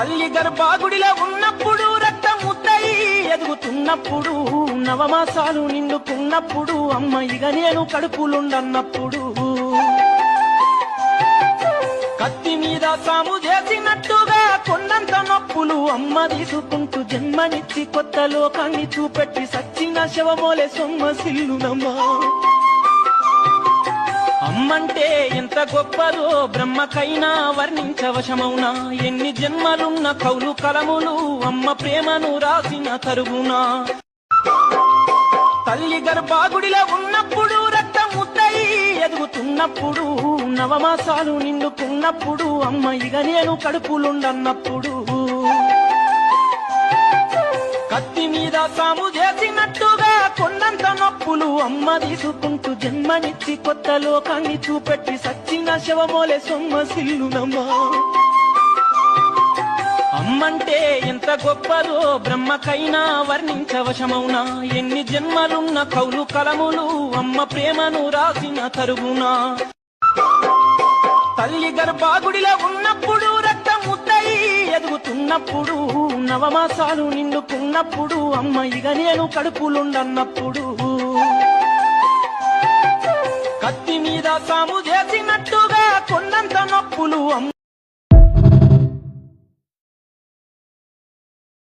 తల్లి గర్భాగుడిలో ఉన్నప్పుడు రక్తం ముద్దయి ఎదుగుతున్నప్పుడు నవమాసాలు నిండుకున్నప్పుడు అమ్మ ఇక నేను కడుపులుండన్నప్పుడు కత్తి మీద సాము చేసినట్టుగా కొండంత నొప్పులు అమ్మ తీసుకుంటూ జన్మనిచ్చి కొత్త లోకాన్ని చూపెట్టి సచ్చిన శవమోలే సొమ్మసిల్లునమ్మా. అమ్మంటే ఎంత గొప్పదో బ్రహ్మకైనా వర్ణించవశమౌనా. ఎన్ని జన్మలున్న కౌలు కలములు అమ్మ ప్రేమను రాసిన తరుగునా. తల్లి గర్భాగుడిలో ఉన్నప్పుడు రక్తం ముద్దయి ఎదుగుతున్నప్పుడు నవమాసాలు నిండుకున్నప్పుడు అమ్మ ఇక నేను కడుపులుండన్నప్పుడు కత్తి మీద సాము చేసినట్టుగా కొండంత నొప్పులు అమ్మ తీసుకుంటూ జన్మనిచ్చి కొత్త లోకాన్ని చూపెట్టి సచ్చిన శవమోలే సొమ్మసిల్లునమ్మా. అమ్మంటే ఎంత గొప్పదో బ్రహ్మకైనా వర్ణించవశమౌనా. ఎన్ని జన్మలున్న కౌలు కలములు అమ్మ ప్రేమను రాసిన తరుగునా. తల్లి గర్భాగుడిలో ఉన్నప్పుడు రక్తం ముద్దయి ఎదుగుతున్నప్పుడు నవమాసాలు నిండుకున్నప్పుడు అమ్మ ఇక నేను కడుపులుండన్నప్పుడు కత్తి మీద సాము చేసిన